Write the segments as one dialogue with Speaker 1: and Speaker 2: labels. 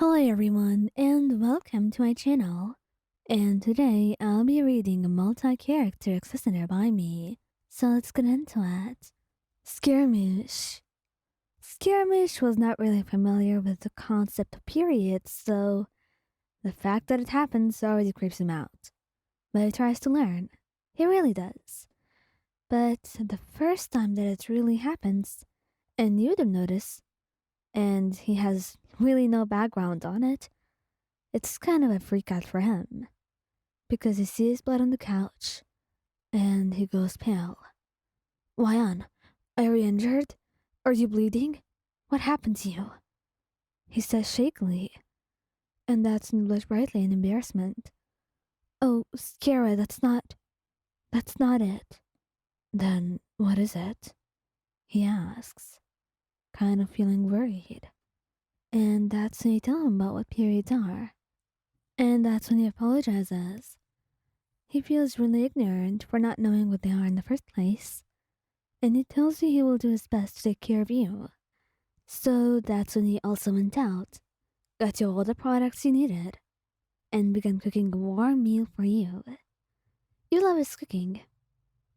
Speaker 1: Hello everyone and welcome to my channel. And today I'll be reading a multi-character existence by me. So let's get into it. Scaramouche. Scaramouche was not really familiar with the concept of periods, so the fact that it happens already creeps him out. But he tries to learn. He really does. But the first time that it really happens, and you don't notice, and he has really no background on it, it's kind of a freak out for him, because he sees blood on the couch, and he goes pale. Wyan, are you injured? Are you bleeding? What happened to you? He says shakily, and that's blush brightly in embarrassment. Oh, Skara, that's not it. Then what is it? He asks, kind of feeling worried. And that's when you tell him about what periods are. And that's when he apologizes. He feels really ignorant for not knowing what they are in the first place, and he tells you he will do his best to take care of you. So that's when he also went out, got you all the products you needed, and began cooking a warm meal for you. You love his cooking,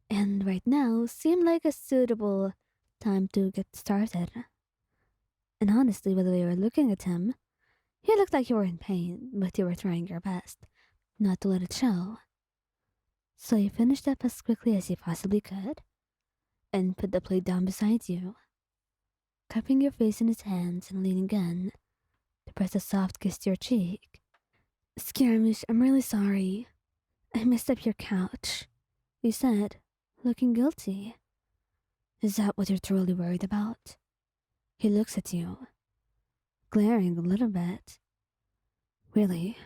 Speaker 1: and right now seemed like a suitable time to get started. And honestly, by the way you were looking at him, he looked like you were in pain, but you were trying your best not to let it show. So you finished up as quickly as you possibly could, and put the plate down beside you, cupping your face in his hands and leaning in to press a soft kiss to your cheek. Scaramouche, I'm really sorry. I messed up your couch, you said, looking guilty. Is that what you're truly worried about? He looks at you, glaring a little bit. Really,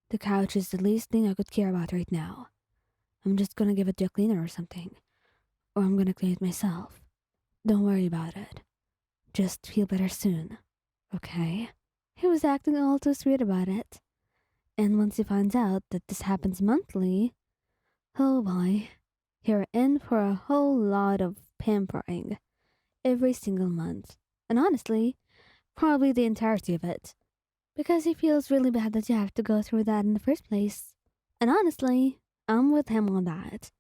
Speaker 1: the couch is the least thing I could care about right now. I'm just gonna give it to a cleaner or something, or I'm gonna clean it myself. Don't worry about it. Just feel better soon, okay? He was acting all too sweet about it. And once he finds out that this happens monthly, oh boy, you're in for a whole lot of pampering every single month. And honestly, probably the entirety of it. Because he feels really bad that you have to go through that in the first place. And honestly, I'm with him on that.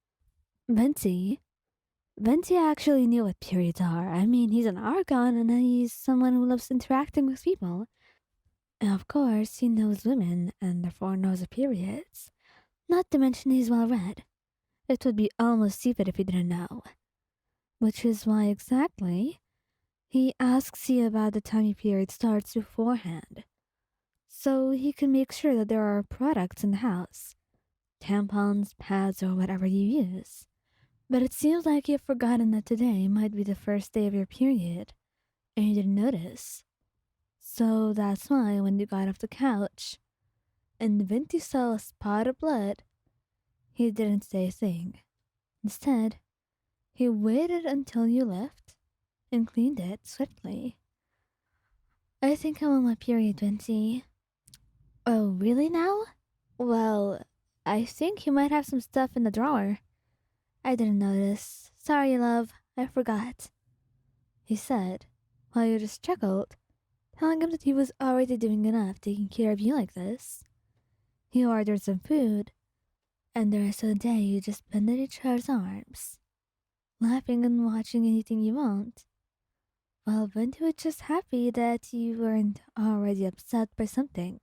Speaker 1: Venti. Venti actually knew what periods are. I mean, he's an Archon and he's someone who loves interacting with people. And of course, he knows women and therefore knows of periods. Not to mention he's well read. It would be almost stupid if he didn't know. Which is why exactly he asks you about the time your period starts beforehand. So he can make sure that there are products in the house. Tampons, pads, or whatever you use. But it seems like you've forgotten that today might be the first day of your period, and you didn't notice. So that's why when you got off the couch, and Venti saw a spot of blood, he didn't say a thing. Instead, he waited until you left, and cleaned it swiftly. I think I'm on my period, Venti. Oh, really now? Well, I think you might have some stuff in the drawer. I didn't notice. Sorry, love. I forgot, he said, while you just chuckled, telling him that he was already doing enough taking care of you like this. He ordered some food, and the rest of the day you just spent in each other's arms, laughing and watching anything you want. Well, Venti was just happy that you weren't already upset by something.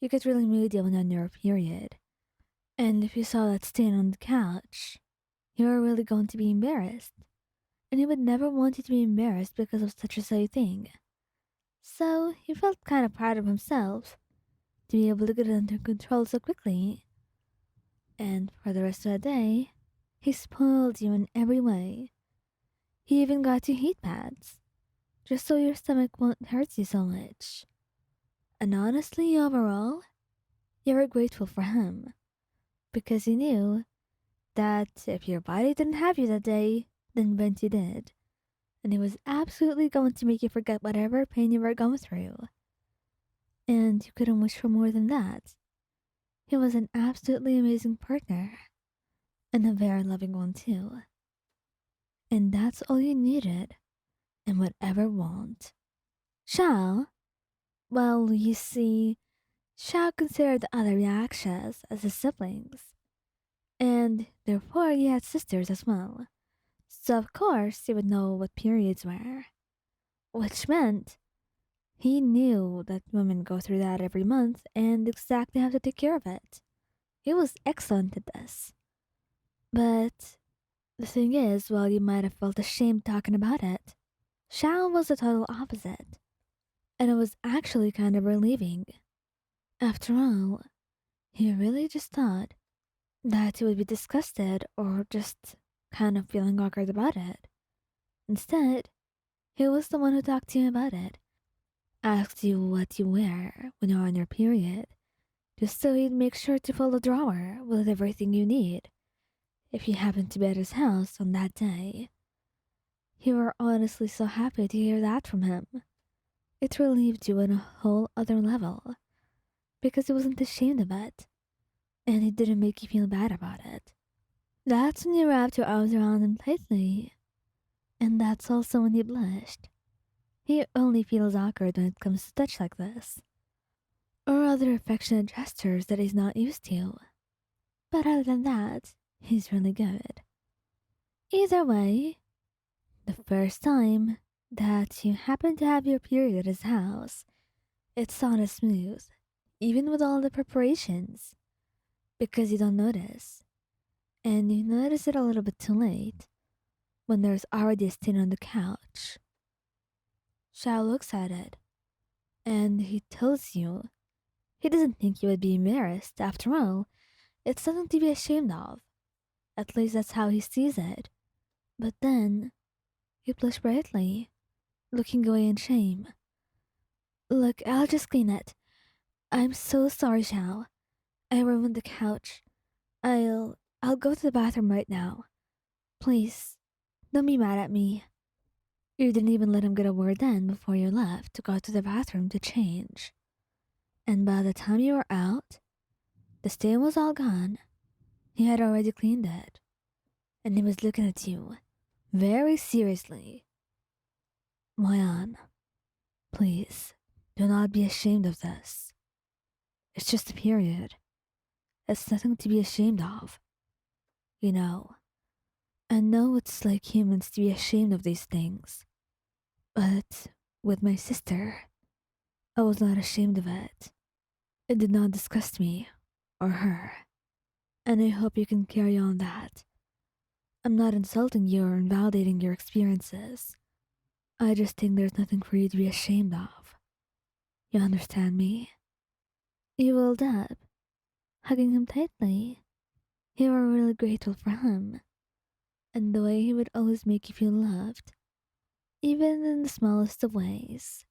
Speaker 1: You get really moody when on your period, and if you saw that stain on the couch, you were really going to be embarrassed, and he would never want you to be embarrassed because of such a silly thing. So he felt kind of proud of himself to be able to get it under control so quickly. And for the rest of the day, he spoiled you in every way. He even got you heat pads, just so your stomach won't hurt you so much. And honestly, overall, you were grateful for him, because he knew that if your body didn't have you that day, then Venti did. And he was absolutely going to make you forget whatever pain you were going through. And you couldn't wish for more than that. He was an absolutely amazing partner, and a very loving one too. And that's all you needed, and would ever want. Xiao, Well, you see, Xiao considered the other Yakshas as his siblings, and therefore he had sisters as well. So of course he would know what periods were, which meant he knew that women go through that every month and exactly how to take care of it. He was excellent at this. But the thing is, while you might have felt ashamed talking about it, Xiao was the total opposite, and it was actually kind of relieving. After all, he really just thought that he would be disgusted or just kind of feeling awkward about it. Instead, he was the one who talked to you about it, asked you what you wear when you're on your period, just so he'd make sure to fill the drawer with everything you need if you happened to be at his house on that day. You were honestly so happy to hear that from him. It relieved you on a whole other level because he wasn't ashamed of it and he didn't make you feel bad about it. That's when you wrapped your arms around him tightly, and that's also when he blushed. He only feels awkward when it comes to touch like this, or other affectionate gestures that he's not used to. But other than that, he's really good. Either way, the first time that you happen to have your period at his house, it's not as smooth, even with all the preparations, because you don't notice. And you notice it a little bit too late, when there's already a stain on the couch. Xiao looks at it, and he tells you he doesn't think you would be embarrassed. After all, it's nothing to be ashamed of. At least that's how he sees it. But then, you blush brightly, looking away in shame. Look, I'll just clean it. I'm so sorry, Xiao. I ruined the couch. I'll go to the bathroom right now. Please, don't be mad at me. You didn't even let him get a word in before you left to go to the bathroom to change. And by the time you were out, the stain was all gone. He had already cleaned it. And he was looking at you, very seriously. Moyan, please, do not be ashamed of this. It's just a period. It's nothing to be ashamed of. You know, I know it's like humans to be ashamed of these things. But with my sister, I was not ashamed of it. It did not disgust me or her. And I hope you can carry on that. I'm not insulting you or invalidating your experiences. I just think there's nothing for you to be ashamed of. You understand me? You rolled up, hugging him tightly. You were really grateful for him, and the way he would always make you feel loved, even in the smallest of ways.